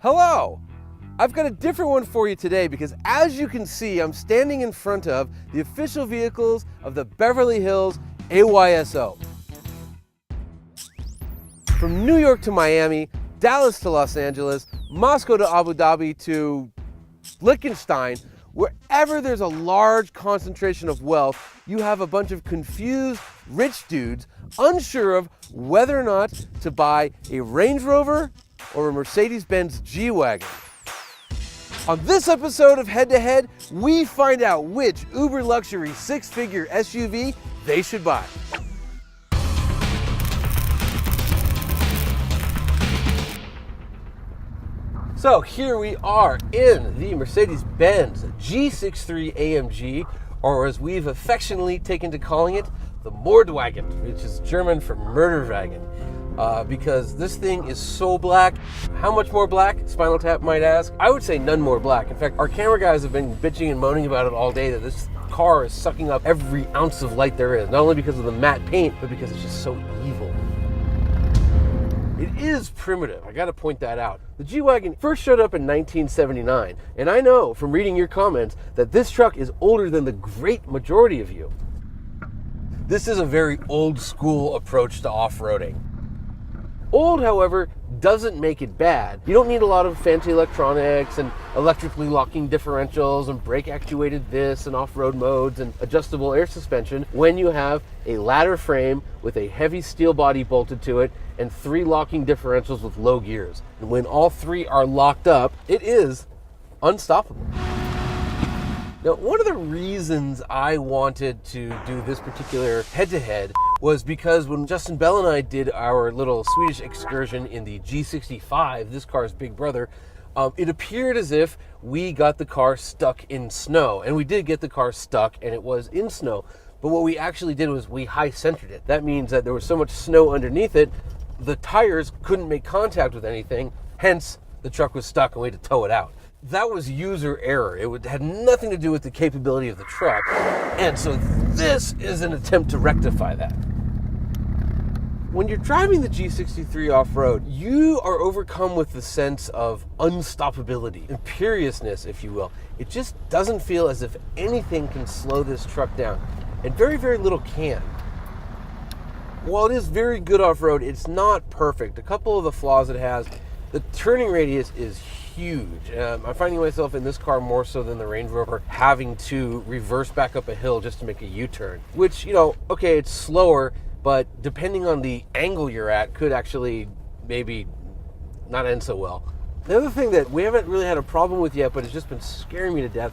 Hello! I've got a different one for you today because as you can see, I'm standing in front of the official vehicles of the Beverly Hills AYSO. From New York to Miami, Dallas to Los Angeles, Moscow to Abu Dhabi to Liechtenstein, wherever there's a large concentration of wealth, you have a bunch of confused rich dudes unsure of whether or not to buy a Range Rover or a Mercedes-Benz G-Wagon. On this episode of Head to Head, we find out which uber luxury six-figure SUV they should buy. So here we are in the Mercedes-Benz G63 AMG, or as we've affectionately taken to calling it, the Mordwagen, which is German for Murderwagen. Because this thing is so black. How much more black, Spinal Tap might ask? I would say none more black. In fact, our camera guys have been bitching and moaning about it all day that this car is sucking up every ounce of light there is, not only because of the matte paint, but because it's just so evil. It is primitive, I gotta point that out. The G-Wagon first showed up in 1979, and I know from reading your comments that this truck is older than the great majority of you. This is a very old school approach to off-roading. Old, however, doesn't make it bad. You don't need a lot of fancy electronics and electrically locking differentials and brake actuated this and off-road modes and adjustable air suspension when you have a ladder frame with a heavy steel body bolted to it and 3 locking differentials with low gears. And when all 3 are locked up, it is unstoppable. Now, one of the reasons I wanted to do this particular head-to-head was because when Justin Bell and I did our little Swedish excursion in the G63, this car's big brother, it appeared as if we got the car stuck in snow. And we did get the car stuck, and it was in snow. But what we actually did was we high-centered it. That means that there was so much snow underneath it, the tires couldn't make contact with anything, hence the truck was stuck and we had to tow it out. That was user error. It had nothing to do with the capability of the truck. And so this is an attempt to rectify that. When you're driving the G63 off-road, you are overcome with the sense of unstoppability, imperiousness, if you will. It just doesn't feel as if anything can slow this truck down. And very, very little can. While it is very good off-road, it's not perfect. A couple of the flaws it has, the turning radius is huge. I'm finding myself in this car more so than the Range Rover having to reverse back up a hill just to make a U-turn, which, you know, okay, it's slower, but depending on the angle you're at, could actually maybe not end so well. The other thing that we haven't really had a problem with yet, but it's just been scaring me to death,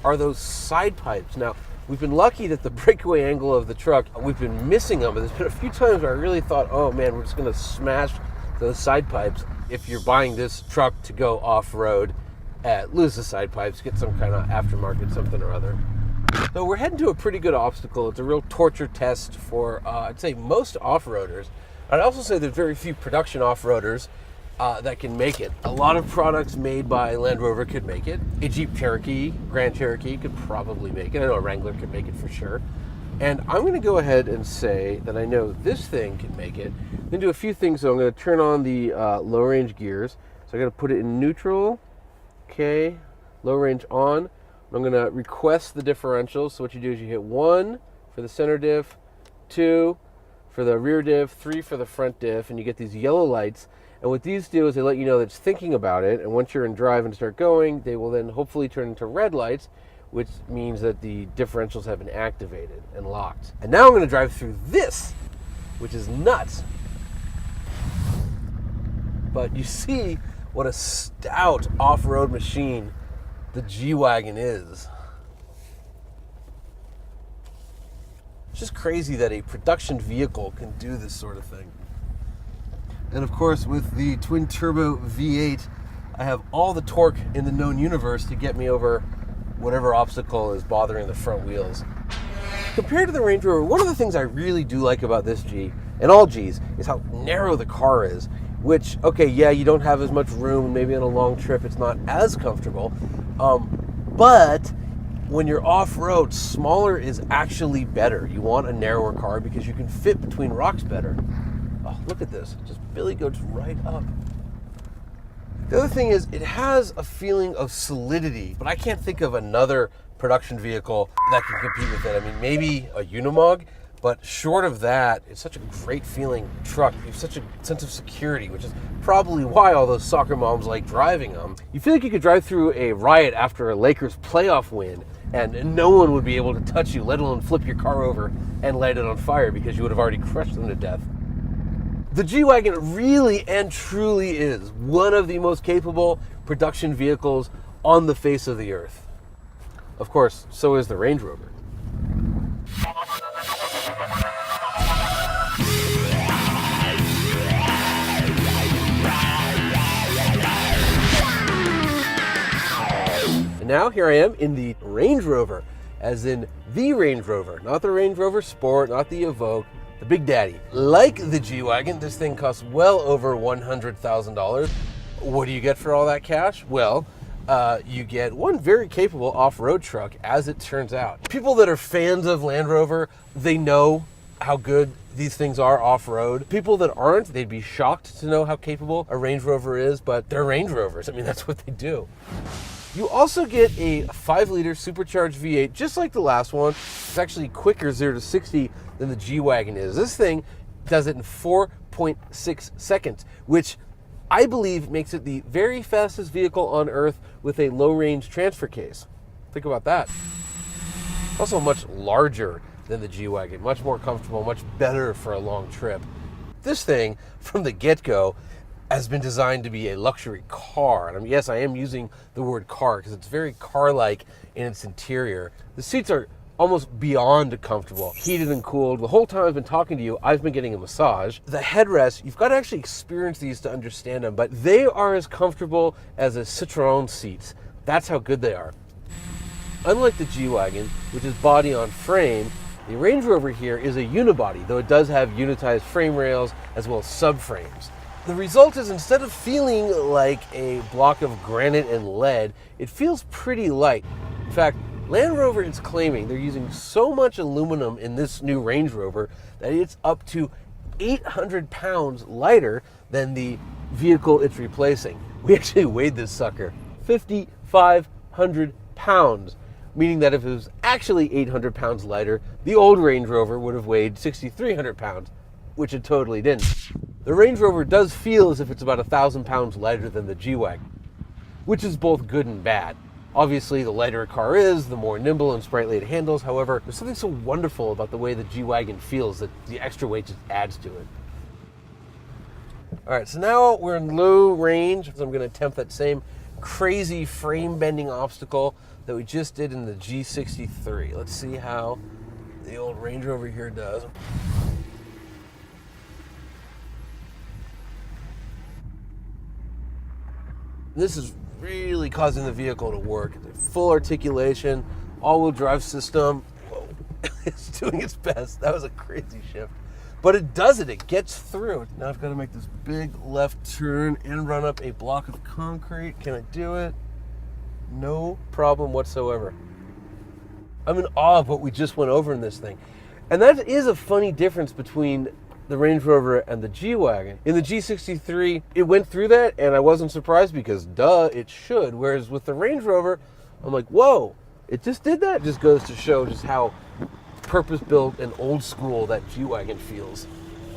are those side pipes. Now, we've been lucky that the breakaway angle of the truck, we've been missing them, but there's been a few times where I really thought, oh man, we're just gonna smash those side pipes. If you're buying this truck to go off-road, lose the side pipes, get some kind of aftermarket something or other. So we're heading to a pretty good obstacle. It's a real torture test for, I'd say, most off-roaders. I'd also say there's very few production off-roaders that can make it. A lot of products made by Land Rover could make it. A Jeep Cherokee, Grand Cherokee could probably make it. I know a Wrangler could make it for sure. And I'm going to go ahead and say that I know this thing can make it. I'm going to do a few things. So I'm going to turn on the low range gears. So I'm going to put it in neutral. Okay, low range on. I'm going to request the differentials. So what you do is you hit 1 for the center diff, 2 for the rear diff, 3 for the front diff, and you get these yellow lights. And what these do is they let you know that it's thinking about it. And once you're in drive and start going, they will then hopefully turn into red lights, which means that the differentials have been activated and locked. And now I'm going to drive through this, which is nuts. But you see what a stout off-road machine the G-Wagon is. It's just crazy that a production vehicle can do this sort of thing. And of course, with the twin-turbo V8, I have all the torque in the known universe to get me over whatever obstacle is bothering the front wheels. Compared to the Range Rover, one of the things I really do like about this G, and all Gs, is how narrow the car is. Which, okay, yeah, you don't have as much room, maybe on a long trip it's not as comfortable, but when you're off-road, smaller is actually better. You want a narrower car because you can fit between rocks better. Oh, look at this, just Billy goes right up. The other thing is it has a feeling of solidity, but I can't think of another production vehicle that can compete with it. I mean, maybe a Unimog, but short of that, it's such a great feeling truck. You have such a sense of security, which is probably why all those soccer moms like driving them. You feel like you could drive through a riot after a Lakers playoff win, and no one would be able to touch you, let alone flip your car over and light it on fire because you would have already crushed them to death. The G-Wagon really and truly is one of the most capable production vehicles on the face of the earth. Of course, so is the Range Rover. And now here I am in the Range Rover, as in the Range Rover, not the Range Rover Sport, not the Evoque, the Big Daddy. Like the G-Wagon, this thing costs well over $100,000. What do you get for all that cash? Well, you get one very capable off-road truck, as it turns out. People that are fans of Land Rover, they know how good these things are off-road. People that aren't, they'd be shocked to know how capable a Range Rover is, but they're Range Rovers. I mean, that's what they do. You also get a 5-liter supercharged V8, just like the last one. It's actually quicker 0 to 60 than the G-Wagon is. This thing does it in 4.6 seconds, which I believe makes it the very fastest vehicle on Earth with a low-range transfer case. Think about that. Also much larger than the G-Wagon, much more comfortable, much better for a long trip. This thing, from the get-go, has been designed to be a luxury car. And yes, I am using the word car because it's very car-like in its interior. The seats are almost beyond comfortable, heated and cooled. The whole time I've been talking to you, I've been getting a massage. The headrests, you've got to actually experience these to understand them, but they are as comfortable as a Citroën seats. That's how good they are. Unlike the G-Wagon, which is body on frame, the Range Rover here is a unibody, though it does have unitized frame rails as well as subframes. The result is, instead of feeling like a block of granite and lead, it feels pretty light. In fact, Land Rover is claiming they're using so much aluminum in this new Range Rover that it's up to 800 pounds lighter than the vehicle it's replacing. We actually weighed this sucker, 5,500 pounds, meaning that if it was actually 800 pounds lighter, the old Range Rover would have weighed 6,300 pounds, which it totally didn't. The Range Rover does feel as if it's about 1,000 pounds lighter than the G-Wagon, which is both good and bad. Obviously, the lighter a car is, the more nimble and sprightly it handles. However, there's something so wonderful about the way the G-Wagon feels that the extra weight just adds to it. All right, so now we're in low range, so I'm going to attempt that same crazy frame-bending obstacle that we just did in the G63. Let's see how the old Range Rover here does. This is really causing the vehicle to work. Full articulation, all-wheel drive system. Whoa, it's doing its best. That was a crazy shift. But it does it. It gets through. Now I've got to make this big left turn and run up a block of concrete. Can I do it? No problem whatsoever. I'm in awe of what we just went over in this thing. And that is a funny difference between the Range Rover and the G-Wagon. In the G63, it went through that, and I wasn't surprised because, duh, it should. Whereas with the Range Rover, I'm like, whoa, it just did that? It just goes to show just how purpose-built and old school that G-Wagon feels.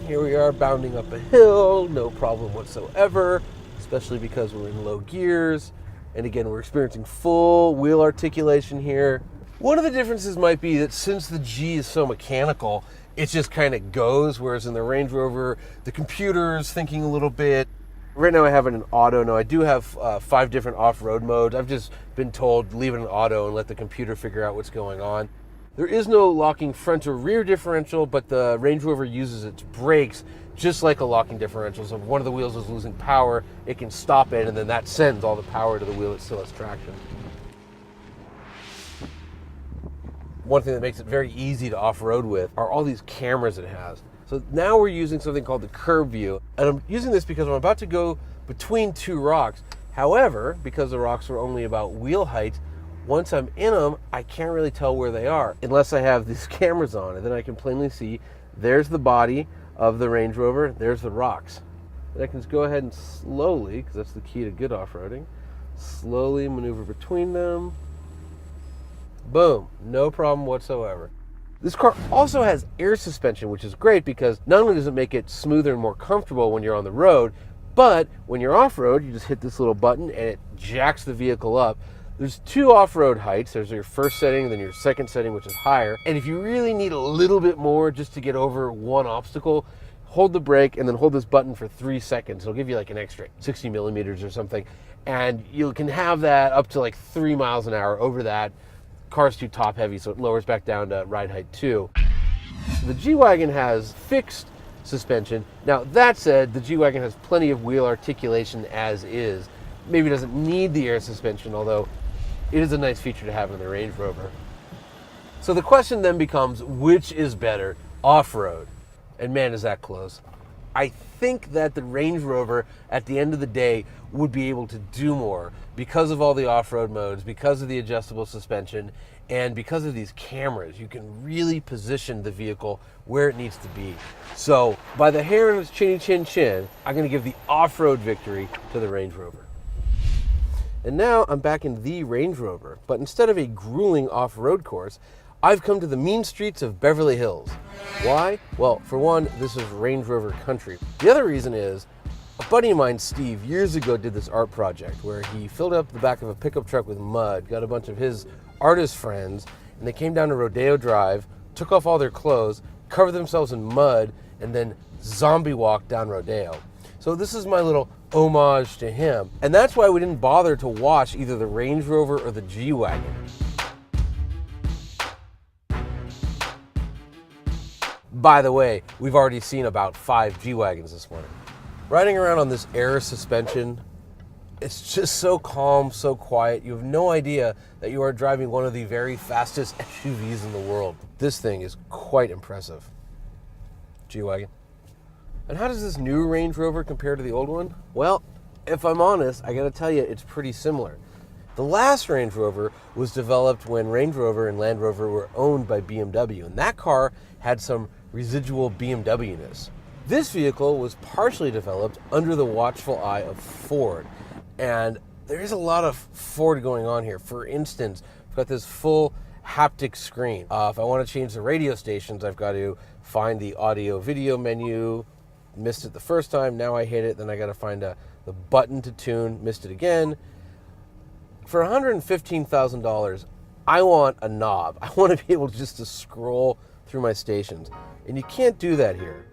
Here we are bounding up a hill, no problem whatsoever, especially because we're in low gears. And again, we're experiencing full wheel articulation here. One of the differences might be that since the G is so mechanical, it just kind of goes, whereas in the Range Rover, the computer's thinking a little bit. Right now I have it in auto. Now I do have 5 different off-road modes. I've just been told leave it in auto and let the computer figure out what's going on. There is no locking front or rear differential, but the Range Rover uses its brakes just like a locking differential. So if one of the wheels is losing power, it can stop it, and then that sends all the power to the wheel that still has traction. One thing that makes it very easy to off-road with are all these cameras it has. So now we're using something called the curb view. And I'm using this because I'm about to go between 2 rocks. However, because the rocks are only about wheel height, once I'm in them, I can't really tell where they are unless I have these cameras on. And then I can plainly see there's the body of the Range Rover, there's the rocks. And I can just go ahead and slowly, because that's the key to good off-roading, slowly maneuver between them. Boom, no problem whatsoever. This car also has air suspension, which is great because not only does it make it smoother and more comfortable when you're on the road, but when you're off-road, you just hit this little button and it jacks the vehicle up. There's two off-road heights. There's your first setting, then your second setting, which is higher. And if you really need a little bit more just to get over one obstacle, hold the brake and then hold this button for 3 seconds. It'll give you like an extra 60 millimeters or something. And you can have that up to like 3 miles an hour over that. Car's too top heavy, so it lowers back down to ride height 2. The G-Wagon has fixed suspension. Now, that said, the G-Wagon has plenty of wheel articulation as is. Maybe doesn't need the air suspension, although it is a nice feature to have in the Range Rover. So the question then becomes, which is better, off-road? And man, is that close. I think that the Range Rover, at the end of the day, would be able to do more because of all the off-road modes, because of the adjustable suspension, and because of these cameras. You can really position the vehicle where it needs to be. So, by the hair in its chinny chin chin, I'm going to give the off-road victory to the Range Rover. And now I'm back in the Range Rover, but instead of a grueling off-road course, I've come to the mean streets of Beverly Hills. Why? Well, for one, this is Range Rover country. The other reason is, a buddy of mine, Steve, years ago did this art project where he filled up the back of a pickup truck with mud, got a bunch of his artist friends, and they came down to Rodeo Drive, took off all their clothes, covered themselves in mud, and then zombie walked down Rodeo. So this is my little homage to him. And that's why we didn't bother to wash either the Range Rover or the G-Wagon. By the way, we've already seen about 5 G-Wagons this morning. Riding around on this air suspension, it's just so calm, so quiet. You have no idea that you are driving one of the very fastest SUVs in the world. This thing is quite impressive. G-Wagon. And how does this new Range Rover compare to the old one? Well, if I'm honest, I gotta tell you, it's pretty similar. The last Range Rover was developed when Range Rover and Land Rover were owned by BMW, and that car had some residual BMW-ness. This vehicle was partially developed under the watchful eye of Ford, and there is a lot of Ford going on here. For instance, I've got this full haptic screen. If I want to change the radio stations, I've got to find the audio video menu. Missed it the first time, now I hit it, then I got to find the button to tune, missed it again. For $115,000, I want a knob. I want to be able just to scroll through my stations, and you can't do that here.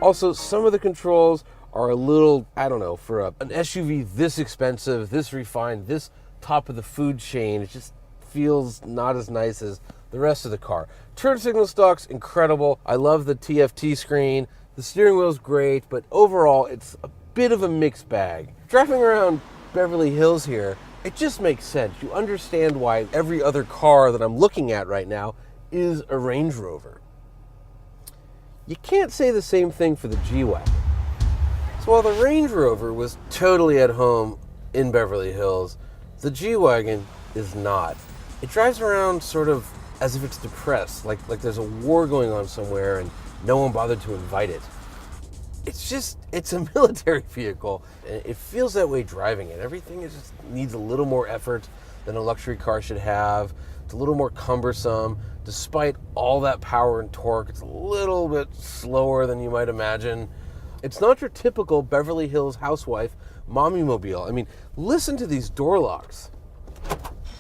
Also, some of the controls are a little, I don't know, for an SUV this expensive, this refined, this top of the food chain, it just feels not as nice as the rest of the car. Turn signal stock's incredible. I love the TFT screen. The steering wheel's great, but overall, it's a bit of a mixed bag. Driving around Beverly Hills here, it just makes sense. You understand why every other car that I'm looking at right now is a Range Rover. You can't say the same thing for the G-Wagon. So while the Range Rover was totally at home in Beverly Hills, the G-Wagon is not. It drives around sort of as if it's depressed, like there's a war going on somewhere and no one bothered to invite it. It's a military vehicle, and it feels that way driving it. Everything just needs a little more effort than a luxury car should have. It's a little more cumbersome. Despite all that power and torque, it's a little bit slower than you might imagine. It's not your typical Beverly Hills housewife mommy-mobile. I mean, listen to these door locks.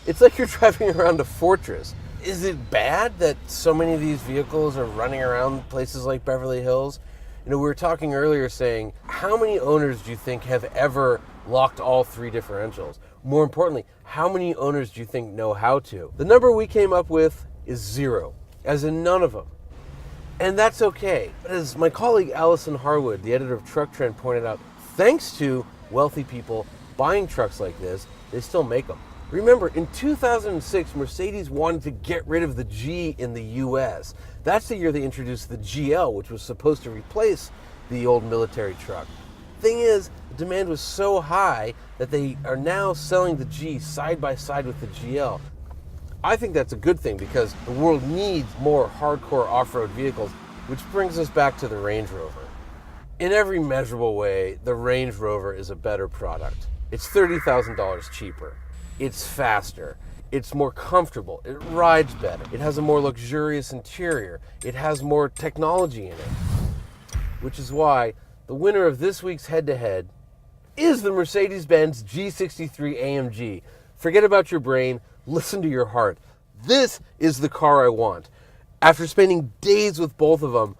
It's like you're driving around a fortress. Is it bad that so many of these vehicles are running around places like Beverly Hills? You know, we were talking earlier saying, how many owners do you think have ever locked all 3 differentials? More importantly, how many owners do you think know how to? The number we came up with is 0, as in none of them. And that's okay. But as my colleague Allison Harwood, the editor of Truck Trend, pointed out, thanks to wealthy people buying trucks like this, they still make them. Remember, in 2006, Mercedes wanted to get rid of the G in the US. That's the year they introduced the GL, which was supposed to replace the old military truck. Thing is, the demand was so high that they are now selling the G side by side with the GL. I think that's a good thing because the world needs more hardcore off-road vehicles Which brings us back to the Range Rover. In every measurable way, the Range Rover is a better product. It's $30,000 cheaper. It's faster. It's more comfortable. It rides better. It has a more luxurious interior. It has more technology in it. Which is why the winner of this week's head-to-head is the Mercedes-Benz G63 AMG. Forget about your brain. Listen to your heart. This is the car I want. After spending days with both of them,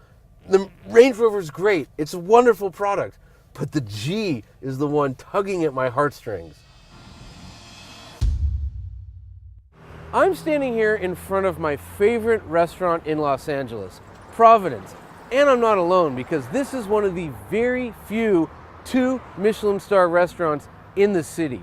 the Range Rover is great. It's a wonderful product. But the G is the one tugging at my heartstrings. I'm standing here in front of my favorite restaurant in Los Angeles, Providence. And I'm not alone, because this is one of the very few 2 Michelin star restaurants in the city.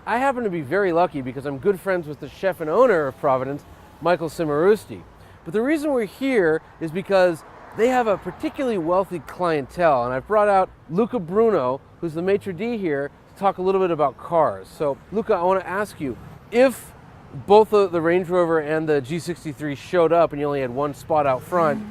I happen to be very lucky because I'm good friends with the chef and owner of Providence, Michael Cimarusti. But the reason we're here is because they have a particularly wealthy clientele, and I've brought out Luca Bruno, who's the maitre d' here, to talk a little bit about cars. So Luca, I want to ask you, if both the Range Rover and the G63 showed up and you only had one spot out front,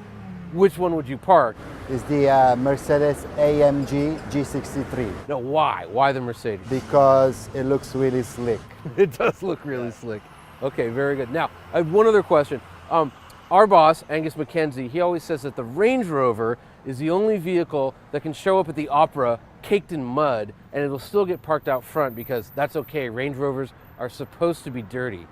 which one would you park? Is the Mercedes AMG G63. No, why? Why the Mercedes? Because it looks really slick. It does look really slick. Okay, very good. Now, I have one other question. Our boss, Angus McKenzie, he always says that the Range Rover is the only vehicle that can show up at the opera caked in mud and it'll still get parked out front because that's okay. Range Rovers are supposed to be dirty.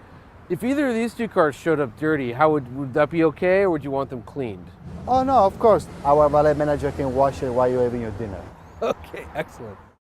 If either of these 2 cars showed up dirty, how would that be okay, or would you want them cleaned? Oh no, of course. Our valet manager can wash it while you're having your dinner. Okay, excellent.